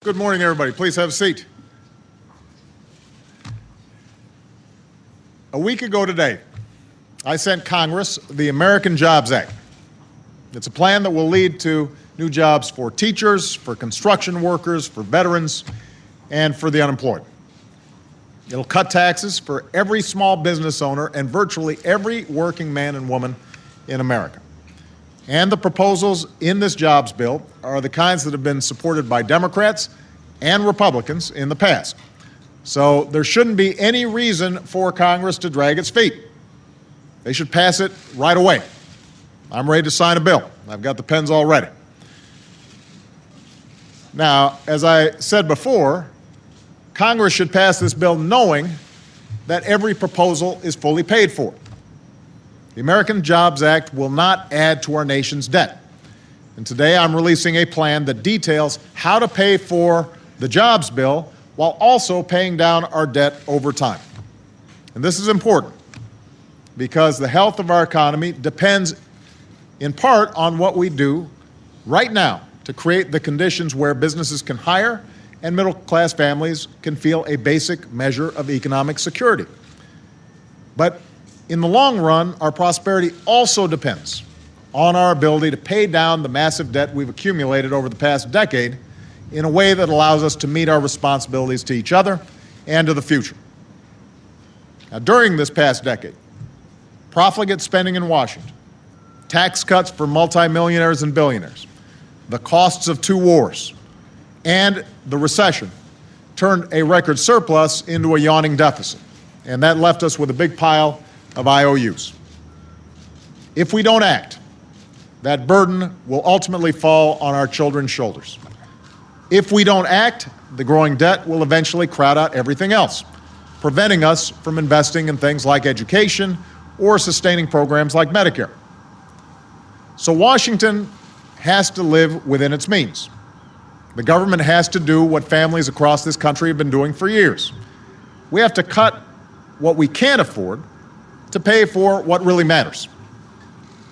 Good morning, everybody. Please have a seat. A week ago today, I sent Congress the American Jobs Act. It's a plan that will lead to new jobs for teachers, for construction workers, for veterans, and for the unemployed. It'll cut taxes for every small business owner and virtually every working man and woman in America. And the proposals in this jobs bill are the kinds that have been supported by Democrats and Republicans in the past. So there shouldn't be any reason for Congress to drag its feet. They should pass it right away. I'm ready to sign a bill. I've got the pens all ready. Now, as I said before, Congress should pass this bill knowing that every proposal is fully paid for. The American Jobs Act will not add to our nation's debt. And today I'm releasing a plan that details how to pay for the jobs bill while also paying down our debt over time. And this is important because the health of our economy depends in part on what we do right now to create the conditions where businesses can hire and middle-class families can feel a basic measure of economic security. But in the long run, our prosperity also depends on our ability to pay down the massive debt we've accumulated over the past decade in a way that allows us to meet our responsibilities to each other and to the future. Now, during this past decade, profligate spending in Washington, tax cuts for multimillionaires and billionaires, the costs of 2 wars, and the recession turned a record surplus into a yawning deficit, and that left us with a big pile of IOUs. If we don't act, that burden will ultimately fall on our children's shoulders. If we don't act, the growing debt will eventually crowd out everything else, preventing us from investing in things like education or sustaining programs like Medicare. So Washington has to live within its means. The government has to do what families across this country have been doing for years. We have to cut what we can't afford to pay for what really matters.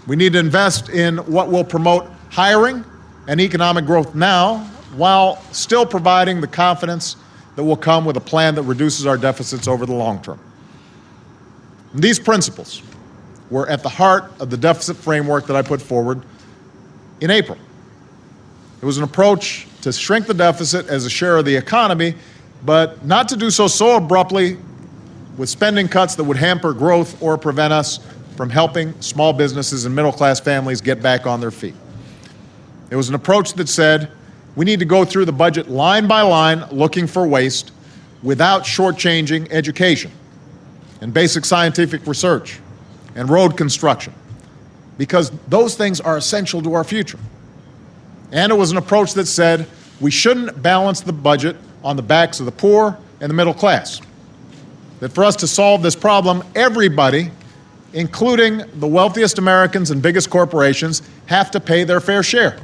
We need to invest in what will promote hiring and economic growth now, while still providing the confidence that will come with a plan that reduces our deficits over the long term. And these principles were at the heart of the deficit framework that I put forward in April. It was an approach to shrink the deficit as a share of the economy, but not to do so abruptly with spending cuts that would hamper growth or prevent us from helping small businesses and middle-class families get back on their feet. It was an approach that said we need to go through the budget line by line looking for waste without shortchanging education and basic scientific research and road construction, because those things are essential to our future. And it was an approach that said we shouldn't balance the budget on the backs of the poor and the middle class. That for us to solve this problem, everybody, including the wealthiest Americans and biggest corporations, have to pay their fair share.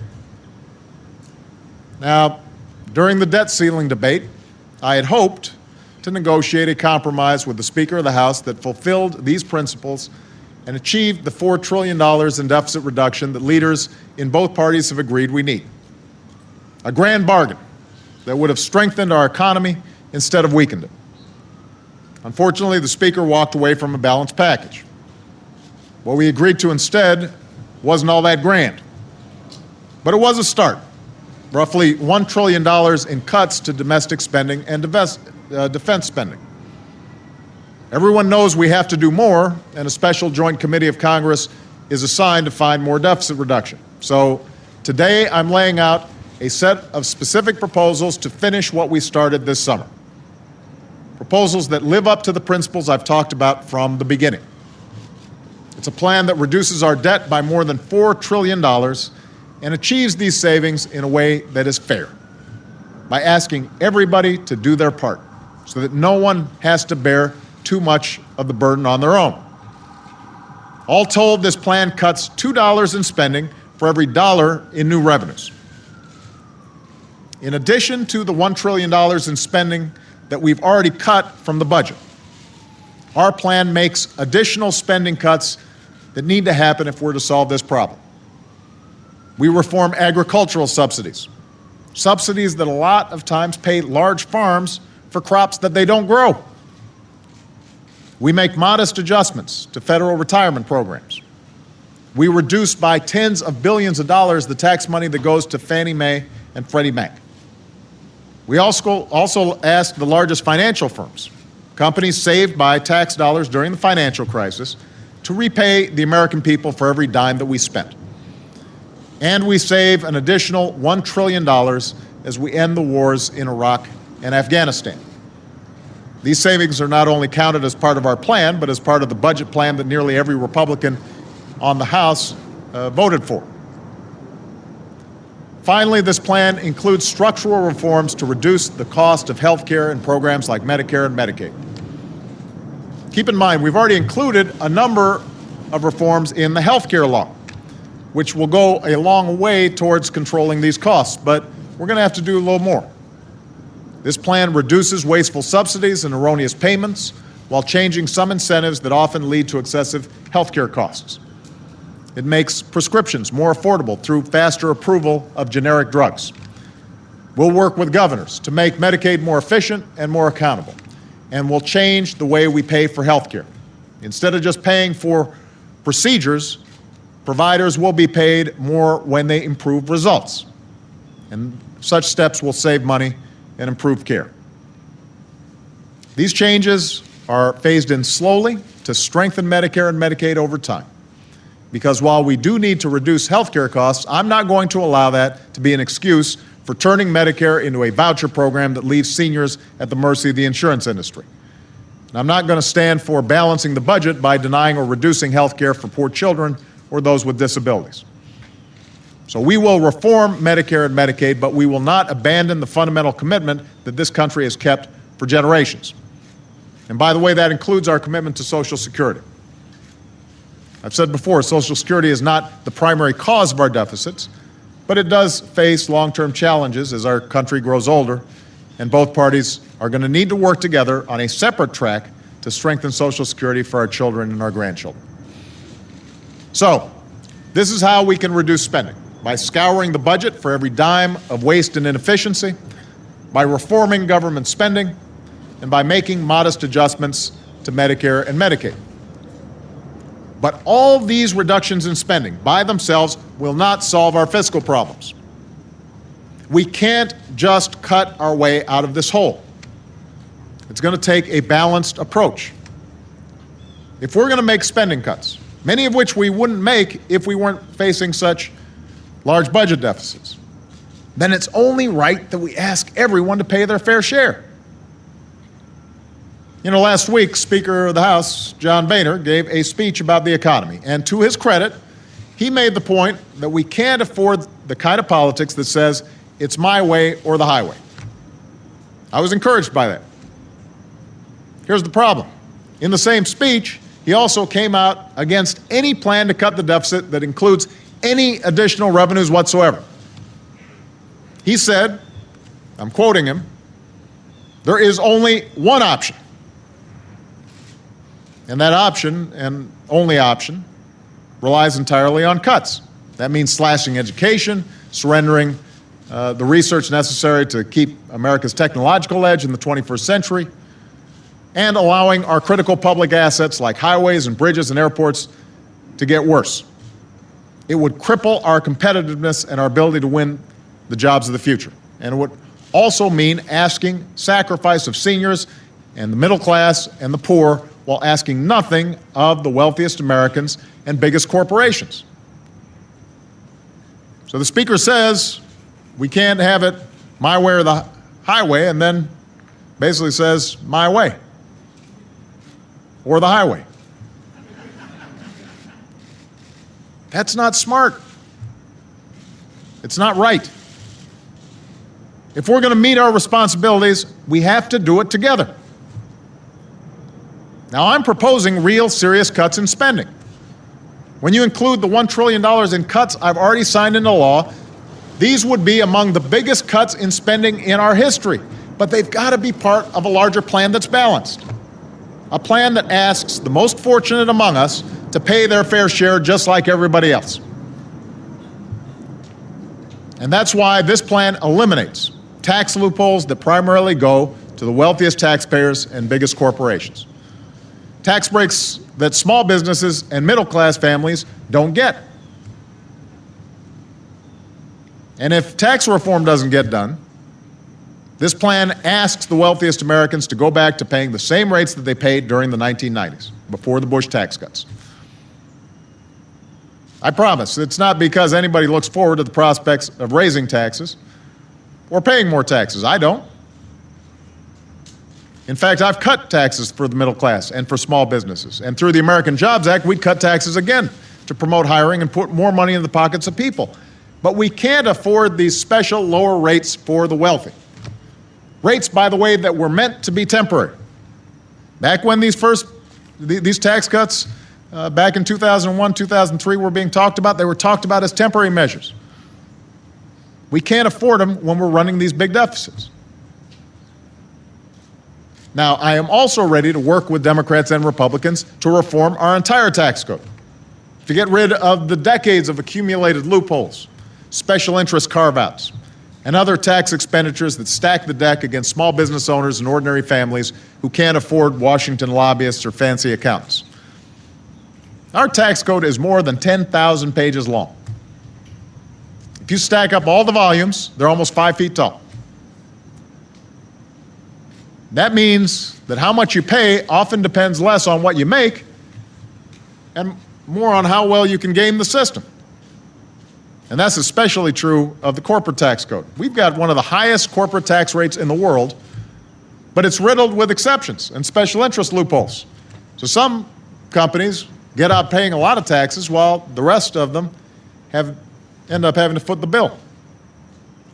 Now, during the debt ceiling debate, I had hoped to negotiate a compromise with the Speaker of the House that fulfilled these principles and achieved the $4 trillion in deficit reduction that leaders in both parties have agreed we need. A grand bargain that would have strengthened our economy instead of weakened it. Unfortunately, the Speaker walked away from a balanced package. What we agreed to instead wasn't all that grand, but it was a start. Roughly $1 trillion in cuts to domestic spending and defense spending. Everyone knows we have to do more, and a special joint committee of Congress is assigned to find more deficit reduction. So today I'm laying out a set of specific proposals to finish what we started this summer. Proposals that live up to the principles I've talked about from the beginning. It's a plan that reduces our debt by more than $4 trillion and achieves these savings in a way that is fair, by asking everybody to do their part so that no one has to bear too much of the burden on their own. All told, this plan cuts $2 in spending for every dollar in new revenues. In addition to the $1 trillion in spending that we've already cut from the budget, our plan makes additional spending cuts that need to happen if we're to solve this problem. We reform agricultural subsidies subsidies that a lot of times pay large farms for crops that they don't grow. We make modest adjustments to federal retirement programs. We reduce by tens of billions of dollars the tax money that goes to Fannie Mae and Freddie Mac. We also ask the largest financial firms, companies saved by tax dollars during the financial crisis, to repay the American people for every dime that we spent. And we save an additional $1 trillion as we end the wars in Iraq and Afghanistan. These savings are not only counted as part of our plan, but as part of the budget plan that nearly every Republican on the House voted for. Finally, this plan includes structural reforms to reduce the cost of health care and programs like Medicare and Medicaid. Keep in mind, we've already included a number of reforms in the health care law, which will go a long way towards controlling these costs, but we're going to have to do a little more. This plan reduces wasteful subsidies and erroneous payments while changing some incentives that often lead to excessive health care costs. It makes prescriptions more affordable through faster approval of generic drugs. We'll work with governors to make Medicaid more efficient and more accountable, and we'll change the way we pay for health care. Instead of just paying for procedures, providers will be paid more when they improve results, and such steps will save money and improve care. These changes are phased in slowly to strengthen Medicare and Medicaid over time. Because while we do need to reduce health care costs, I'm not going to allow that to be an excuse for turning Medicare into a voucher program that leaves seniors at the mercy of the insurance industry. And I'm not going to stand for balancing the budget by denying or reducing health care for poor children or those with disabilities. So we will reform Medicare and Medicaid, but we will not abandon the fundamental commitment that this country has kept for generations. And by the way, that includes our commitment to Social Security. I've said before, Social Security is not the primary cause of our deficits, but it does face long-term challenges as our country grows older, and both parties are going to need to work together on a separate track to strengthen Social Security for our children and our grandchildren. So, this is how we can reduce spending: by scouring the budget for every dime of waste and inefficiency, by reforming government spending, and by making modest adjustments to Medicare and Medicaid. But all these reductions in spending by themselves will not solve our fiscal problems. We can't just cut our way out of this hole. It's going to take a balanced approach. If we're going to make spending cuts, many of which we wouldn't make if we weren't facing such large budget deficits, then it's only right that we ask everyone to pay their fair share. You know, last week, Speaker of the House, John Boehner, gave a speech about the economy. And to his credit, he made the point that we can't afford the kind of politics that says it's my way or the highway. I was encouraged by that. Here's the problem. In the same speech, he also came out against any plan to cut the deficit that includes any additional revenues whatsoever. He said, I'm quoting him, "There is only one option. And that option, and only option, relies entirely on cuts. That means slashing education, surrendering the research necessary to keep America's technological edge in the 21st century, and allowing our critical public assets like highways and bridges and airports to get worse. It would cripple our competitiveness and our ability to win the jobs of the future. And it would also mean asking sacrifice of seniors and the middle class and the poor, while asking nothing of the wealthiest Americans and biggest corporations." So the Speaker says we can't have it my way or the highway, and then basically says my way or the highway. That's not smart. It's not right. If we're going to meet our responsibilities, we have to do it together. Now, I'm proposing real serious cuts in spending. When you include the $1 trillion in cuts I've already signed into law, these would be among the biggest cuts in spending in our history. But they've got to be part of a larger plan that's balanced. A plan that asks the most fortunate among us to pay their fair share just like everybody else. And that's why this plan eliminates tax loopholes that primarily go to the wealthiest taxpayers and biggest corporations. Tax breaks that small businesses and middle-class families don't get. And if tax reform doesn't get done, this plan asks the wealthiest Americans to go back to paying the same rates that they paid during the 1990s, before the Bush tax cuts. I promise, it's not because anybody looks forward to the prospects of raising taxes or paying more taxes. I don't. In fact, I've cut taxes for the middle class and for small businesses. And through the American Jobs Act, we'd cut taxes again to promote hiring and put more money in the pockets of people. But we can't afford these special lower rates for the wealthy. Rates, by the way, that were meant to be temporary. Back when these tax cuts back in 2001, 2003 were being talked about, they were talked about as temporary measures. We can't afford them when we're running these big deficits. Now, I am also ready to work with Democrats and Republicans to reform our entire tax code, to get rid of the decades of accumulated loopholes, special interest carve-outs, and other tax expenditures that stack the deck against small business owners and ordinary families who can't afford Washington lobbyists or fancy accountants. Our tax code is more than 10,000 pages long. If you stack up all the volumes, they're almost 5 feet tall. That means that how much you pay often depends less on what you make and more on how well you can game the system. And that's especially true of the corporate tax code. We've got one of the highest corporate tax rates in the world, but it's riddled with exceptions and special interest loopholes. So some companies get out paying a lot of taxes while the rest of them end up having to foot the bill.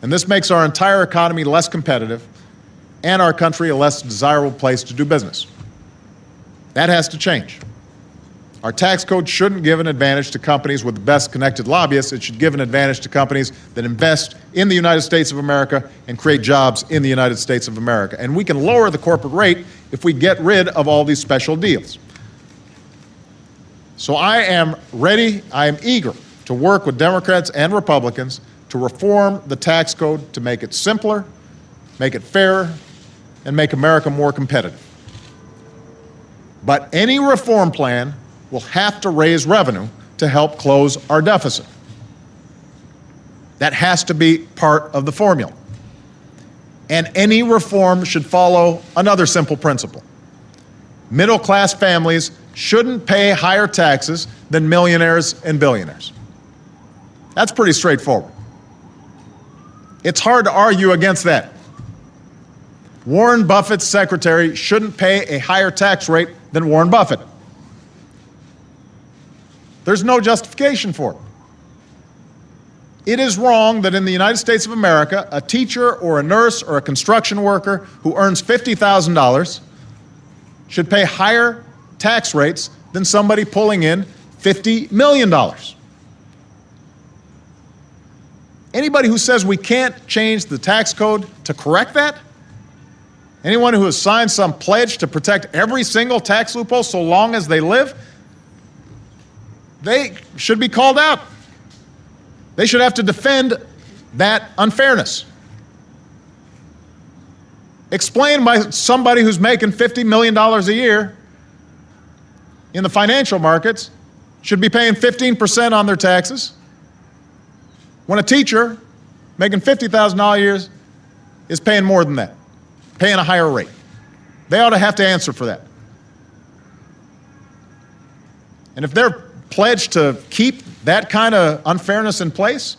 And this makes our entire economy less competitive and our country a less desirable place to do business. That has to change. Our tax code shouldn't give an advantage to companies with the best connected lobbyists. It should give an advantage to companies that invest in the United States of America and create jobs in the United States of America. And we can lower the corporate rate if we get rid of all these special deals. So I am ready, I am eager to work with Democrats and Republicans to reform the tax code to make it simpler, make it fairer, and make America more competitive. But any reform plan will have to raise revenue to help close our deficit. That has to be part of the formula. And any reform should follow another simple principle. Middle-class families shouldn't pay higher taxes than millionaires and billionaires. That's pretty straightforward. It's hard to argue against that. Warren Buffett's secretary shouldn't pay a higher tax rate than Warren Buffett. There's no justification for it. It is wrong that in the United States of America, a teacher or a nurse or a construction worker who earns $50,000 should pay higher tax rates than somebody pulling in $50 million. Anybody who says we can't change the tax code to correct that, anyone who has signed some pledge to protect every single tax loophole so long as they live, they should be called out. They should have to defend that unfairness. Explained by somebody who's making $50 million a year in the financial markets should be paying 15% on their taxes, when a teacher making $50,000 a year is paying more than that, paying a higher rate. They ought to have to answer for that. And if they're pledged to keep that kind of unfairness in place,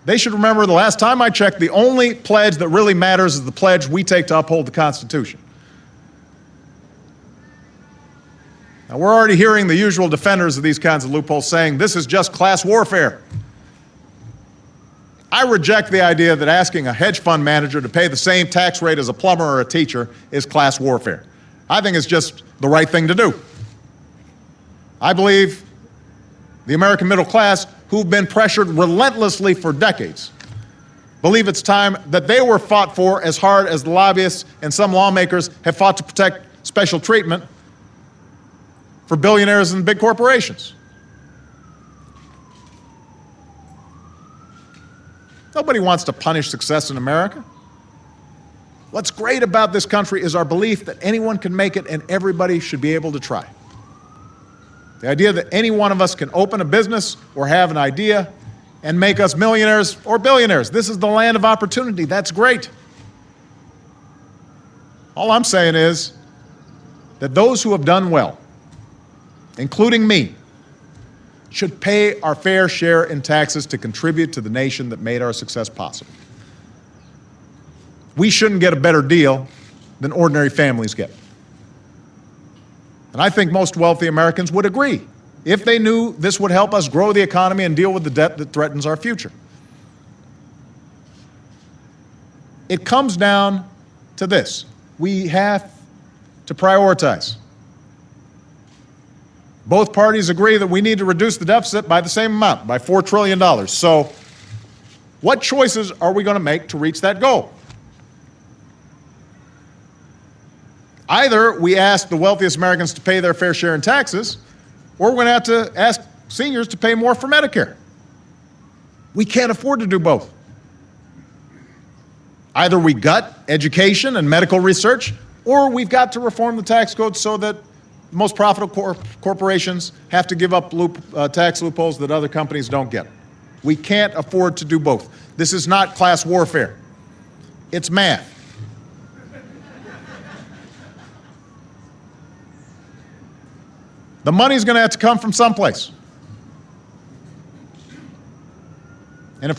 they should remember the last time I checked, the only pledge that really matters is the pledge we take to uphold the Constitution. Now, we're already hearing the usual defenders of these kinds of loopholes saying this is just class warfare. I reject the idea that asking a hedge fund manager to pay the same tax rate as a plumber or a teacher is class warfare. I think it's just the right thing to do. I believe the American middle class, who've been pressured relentlessly for decades, believe it's time that they were fought for as hard as the lobbyists and some lawmakers have fought to protect special treatment for billionaires and big corporations. Nobody wants to punish success in America. What's great about this country is our belief that anyone can make it and everybody should be able to try. The idea that any one of us can open a business or have an idea and make us millionaires or billionaires. This is the land of opportunity. That's great. All I'm saying is that those who have done well, including me, should pay our fair share in taxes to contribute to the nation that made our success possible. We shouldn't get a better deal than ordinary families get. And I think most wealthy Americans would agree if they knew this would help us grow the economy and deal with the debt that threatens our future. It comes down to this. We have to prioritize. Both parties agree that we need to reduce the deficit by the same amount, by $4 trillion. So what choices are we going to make to reach that goal? Either we ask the wealthiest Americans to pay their fair share in taxes, or we're going to have to ask seniors to pay more for Medicare. We can't afford to do both. Either we gut education and medical research, or we've got to reform the tax code so that most profitable corporations have to give up tax loopholes that other companies don't get. We can't afford to do both. This is not class warfare. It's math. The money's going to have to come from someplace. And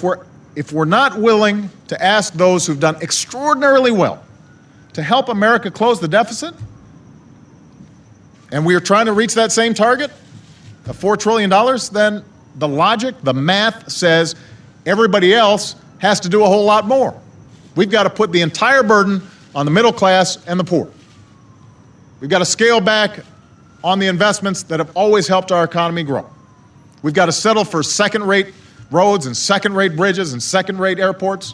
if we're not willing to ask those who've done extraordinarily well to help America close the deficit, and we are trying to reach that same target of $4 trillion, then the logic, the math says everybody else has to do a whole lot more. We've got to put the entire burden on the middle class and the poor. We've got to scale back on the investments that have always helped our economy grow. We've got to settle for second-rate roads and second-rate bridges and second-rate airports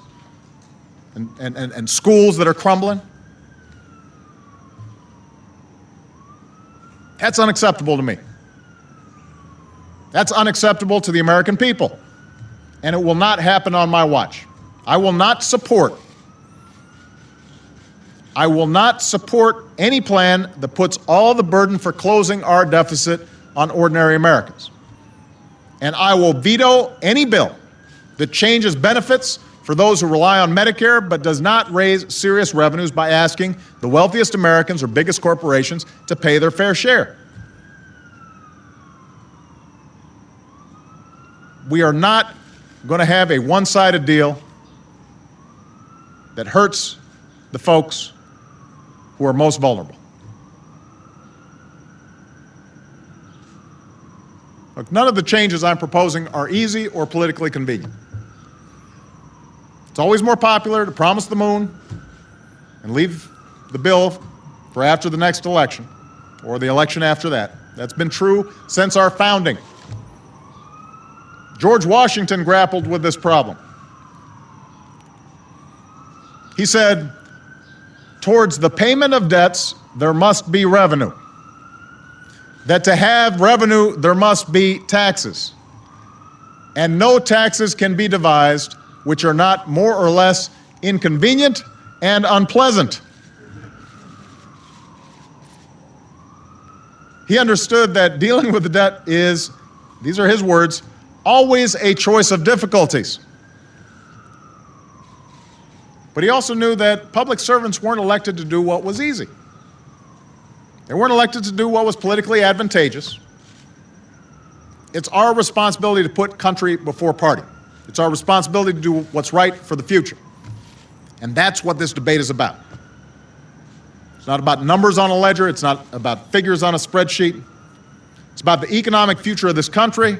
and schools that are crumbling. That's unacceptable to me. That's unacceptable to the American people. And it will not happen on my watch. I will not support any plan that puts all the burden for closing our deficit on ordinary Americans. And I will veto any bill that changes benefits for those who rely on Medicare but does not raise serious revenues by asking the wealthiest Americans or biggest corporations to pay their fair share. We are not going to have a one-sided deal that hurts the folks who are most vulnerable. Look, none of the changes I'm proposing are easy or politically convenient. It's always more popular to promise the moon and leave the bill for after the next election or the election after that. That's been true since our founding. George Washington grappled with this problem. He said, "Towards the payment of debts, there must be revenue. That to have revenue, there must be taxes. And no taxes can be devised which are not more or less inconvenient and unpleasant." He understood that dealing with the debt is, these are his words, always a choice of difficulties. But he also knew that public servants weren't elected to do what was easy. They weren't elected to do what was politically advantageous. It's our responsibility to put country before party. It's our responsibility to do what's right for the future. And that's what this debate is about. It's not about numbers on a ledger. It's not about figures on a spreadsheet. It's about the economic future of this country,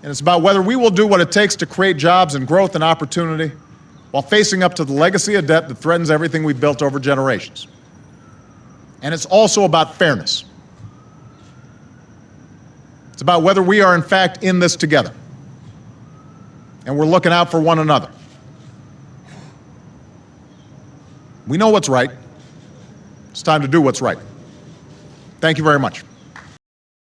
and it's about whether we will do what it takes to create jobs and growth and opportunity while facing up to the legacy of debt that threatens everything we've built over generations. And it's also about fairness. It's about whether we are in fact in this together and we're looking out for one another. We know what's right. It's time to do what's right. Thank you very much.